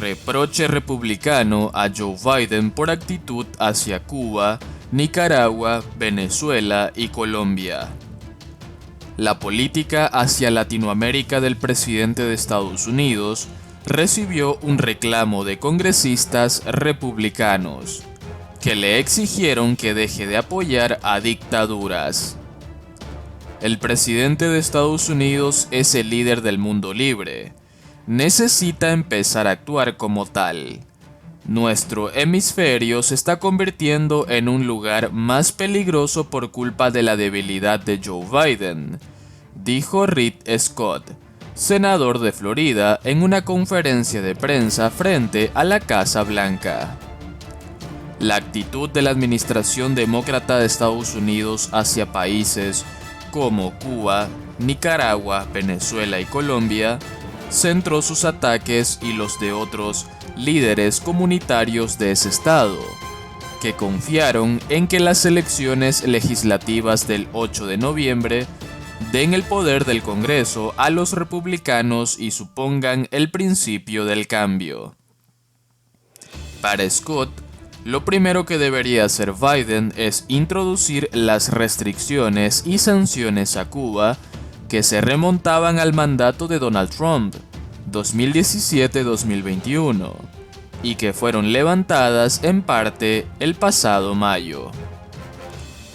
reproche republicano a Joe Biden por actitud hacia Cuba, Nicaragua, Venezuela y Colombia. La política hacia Latinoamérica del presidente de Estados Unidos recibió un reclamo de congresistas republicanos, que le exigieron que deje de apoyar a dictaduras. El presidente de Estados Unidos es el líder del mundo libre. Necesita empezar a actuar como tal. Nuestro hemisferio se está convirtiendo en un lugar más peligroso por culpa de la debilidad de Joe Biden, dijo Rick Scott, senador de Florida, en una conferencia de prensa frente a la Casa Blanca. La actitud de la administración demócrata de Estados Unidos hacia países como Cuba, Nicaragua, Venezuela y Colombia centró sus ataques y los de otros líderes comunitarios de ese estado, que confiaron en que las elecciones legislativas del 8 de noviembre den el poder del Congreso a los republicanos y supongan el principio del cambio. Para Scott, lo primero que debería hacer Biden es introducir las restricciones y sanciones a Cuba que se remontaban al mandato de Donald Trump, 2017-2021, y que fueron levantadas en parte el pasado mayo.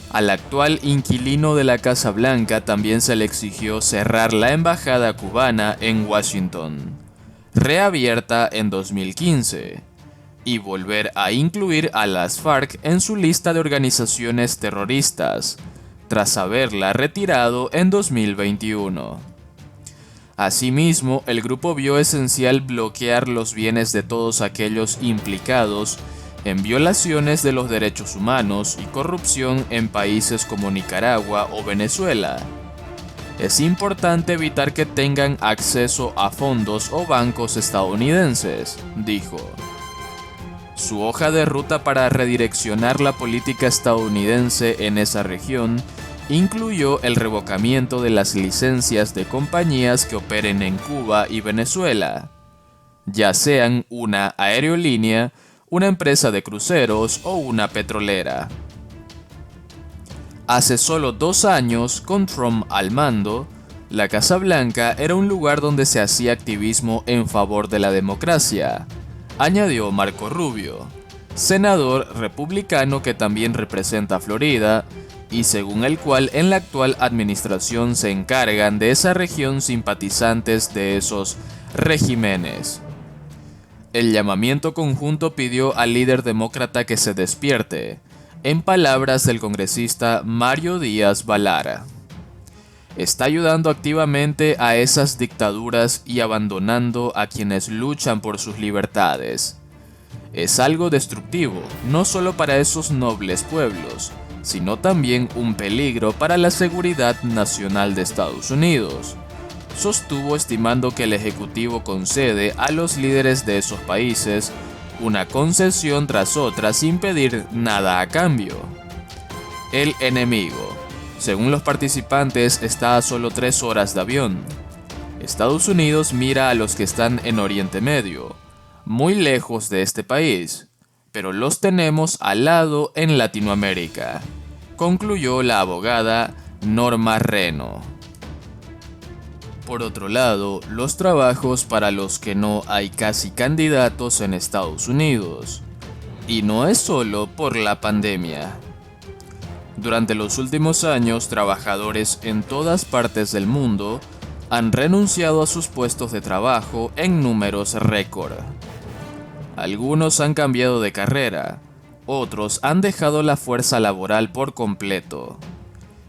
Al actual inquilino de la Casa Blanca también se le exigió cerrar la embajada cubana en Washington, reabierta en 2015, y volver a incluir a las FARC en su lista de organizaciones terroristas, tras haberla retirado en 2021. Asimismo, el grupo vio esencial bloquear los bienes de todos aquellos implicados en violaciones de los derechos humanos y corrupción en países como Nicaragua o Venezuela. Es importante evitar que tengan acceso a fondos o bancos estadounidenses, dijo. Su hoja de ruta para redireccionar la política estadounidense en esa región incluyó el revocamiento de las licencias de compañías que operen en Cuba y Venezuela, ya sean una aerolínea, una empresa de cruceros o una petrolera. Hace solo 2 años, con Trump al mando, la Casa Blanca era un lugar donde se hacía activismo en favor de la democracia, añadió Marco Rubio, senador republicano que también representa a Florida, y según el cual en la actual administración se encargan de esa región simpatizantes de esos regímenes. El llamamiento conjunto pidió al líder demócrata que se despierte, en palabras del congresista Mario Díaz Balara. Está ayudando activamente a esas dictaduras y abandonando a quienes luchan por sus libertades. Es algo destructivo, no solo para esos nobles pueblos, sino también un peligro para la seguridad nacional de Estados Unidos, sostuvo, estimando que el Ejecutivo concede a los líderes de esos países una concesión tras otra sin pedir nada a cambio. El enemigo, según los participantes, está a solo 3 horas de avión. Estados Unidos mira a los que están en Oriente Medio, muy lejos de este país, pero los tenemos al lado en Latinoamérica, concluyó la abogada Norma Reno. Por otro lado, los trabajos para los que no hay casi candidatos en Estados Unidos. Y no es solo por la pandemia. Durante los últimos años, trabajadores en todas partes del mundo han renunciado a sus puestos de trabajo en números récord. Algunos han cambiado de carrera, otros han dejado la fuerza laboral por completo.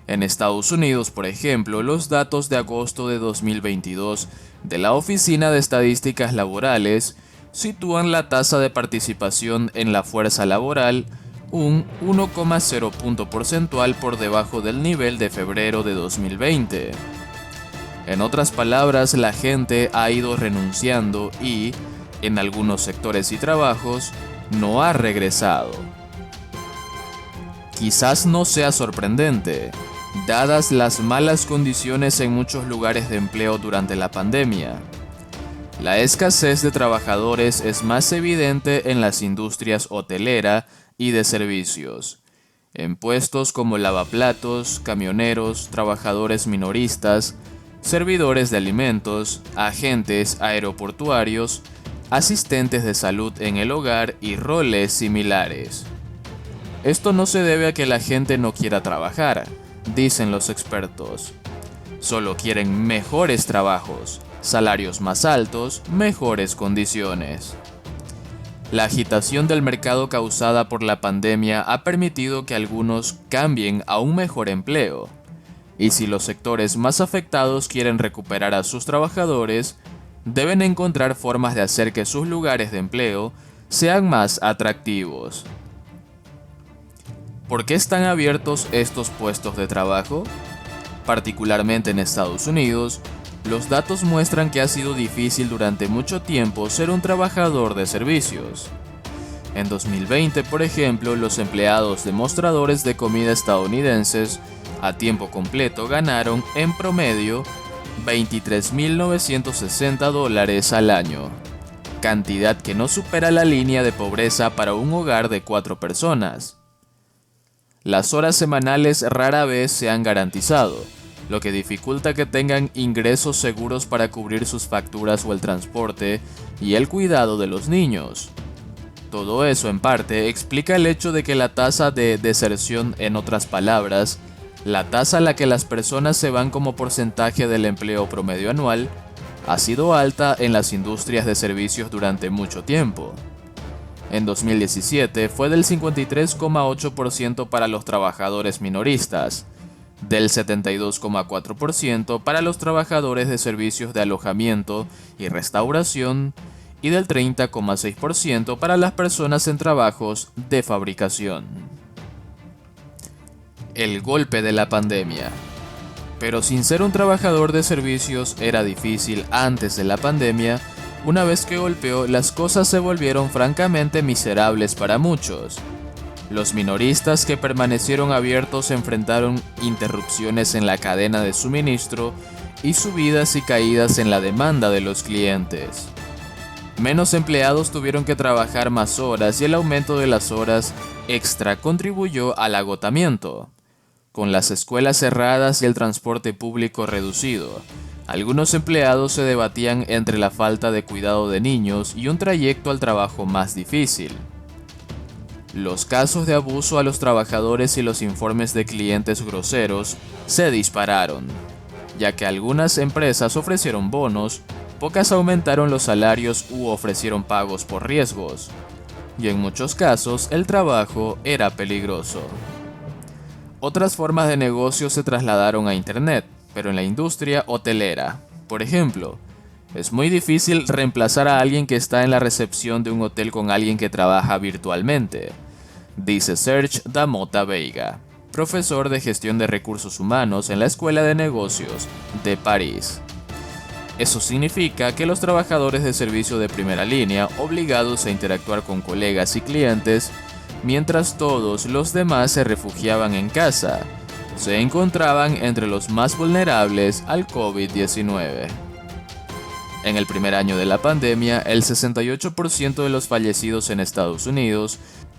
En Estados Unidos, por ejemplo, los datos de agosto de 2022 de la Oficina de Estadísticas Laborales sitúan la tasa de participación en la fuerza laboral un 1,0 punto porcentual por debajo del nivel de febrero de 2020. En otras palabras, la gente ha ido renunciando y, en algunos sectores y trabajos, no ha regresado. Quizás no sea sorprendente, dadas las malas condiciones en muchos lugares de empleo durante la pandemia. La escasez de trabajadores es más evidente en las industrias hotelera y de servicios, en puestos como lavaplatos, camioneros, trabajadores minoristas, servidores de alimentos, agentes aeroportuarios, asistentes de salud en el hogar y roles similares. Esto no se debe a que la gente no quiera trabajar, dicen los expertos. Solo quieren mejores trabajos, salarios más altos, mejores condiciones. La agitación del mercado causada por la pandemia ha permitido que algunos cambien a un mejor empleo. Y si los sectores más afectados quieren recuperar a sus trabajadores, deben encontrar formas de hacer que sus lugares de empleo sean más atractivos. ¿Por qué están abiertos estos puestos de trabajo? Particularmente en Estados Unidos, los datos muestran que ha sido difícil durante mucho tiempo ser un trabajador de servicios. En 2020, por ejemplo, los empleados de mostradores de comida estadounidenses a tiempo completo ganaron, en promedio, $23.960 al año, cantidad que no supera la línea de pobreza para un hogar de 4 personas. Las horas semanales rara vez se han garantizado, lo que dificulta que tengan ingresos seguros para cubrir sus facturas o el transporte y el cuidado de los niños. Todo eso, en parte, explica el hecho de que la tasa de deserción, en otras palabras, la tasa a la que las personas se van como porcentaje del empleo promedio anual, ha sido alta en las industrias de servicios durante mucho tiempo. En 2017 fue del 53,8% para los trabajadores minoristas, del 72,4% para los trabajadores de servicios de alojamiento y restauración y del 30,6% para las personas en trabajos de fabricación. El golpe de la pandemia. Pero sin ser un trabajador de servicios era difícil antes de la pandemia. Una vez que golpeó, las cosas se volvieron francamente miserables para muchos. Los minoristas que permanecieron abiertos enfrentaron interrupciones en la cadena de suministro y subidas y caídas en la demanda de los clientes. Menos empleados tuvieron que trabajar más horas y el aumento de las horas extra contribuyó al agotamiento. Con las escuelas cerradas y el transporte público reducido, algunos empleados se debatían entre la falta de cuidado de niños y un trayecto al trabajo más difícil. Los casos de abuso a los trabajadores y los informes de clientes groseros se dispararon, ya que algunas empresas ofrecieron bonos, pocas aumentaron los salarios u ofrecieron pagos por riesgos, y en muchos casos el trabajo era peligroso. Otras formas de negocio se trasladaron a Internet, pero en la industria hotelera, por ejemplo, es muy difícil reemplazar a alguien que está en la recepción de un hotel con alguien que trabaja virtualmente, dice Serge da Mota Veiga, profesor de gestión de recursos humanos en la Escuela de Negocios de París. Eso significa que los trabajadores de servicio de primera línea, obligados a interactuar con colegas y clientes, mientras todos los demás se refugiaban en casa, se encontraban entre los más vulnerables al COVID-19. En el primer año de la pandemia, el 68% de los fallecidos en Estados Unidos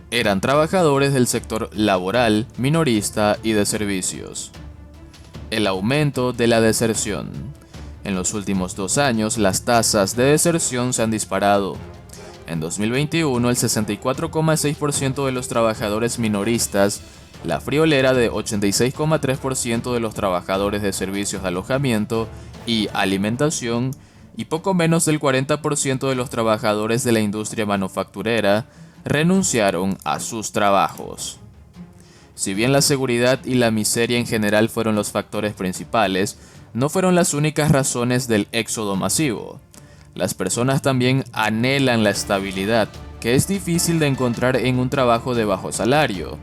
eran trabajadores del sector laboral, minorista y de servicios. El aumento de la deserción. En los últimos 2 años, las tasas de deserción se han disparado. En 2021, el 64,6% de los trabajadores minoristas, la friolera de 86,3% de los trabajadores de servicios de alojamiento y alimentación, y poco menos del 40% de los trabajadores de la industria manufacturera renunciaron a sus trabajos. Si bien la seguridad y la miseria en general fueron los factores principales, no fueron las únicas razones del éxodo masivo. Las personas también anhelan la estabilidad, que es difícil de encontrar en un trabajo de bajo salario.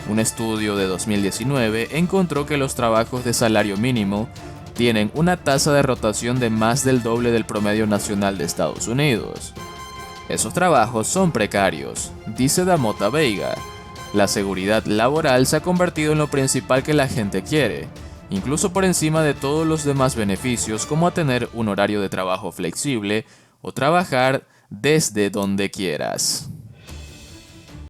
Un estudio de 2019 encontró que los trabajos de salario mínimo tienen una tasa de rotación de más del doble del promedio nacional de Estados Unidos. Esos trabajos son precarios, dice da Mota Veiga. La seguridad laboral se ha convertido en lo principal que la gente quiere, incluso por encima de todos los demás beneficios como a tener un horario de trabajo flexible, o trabajar desde donde quieras.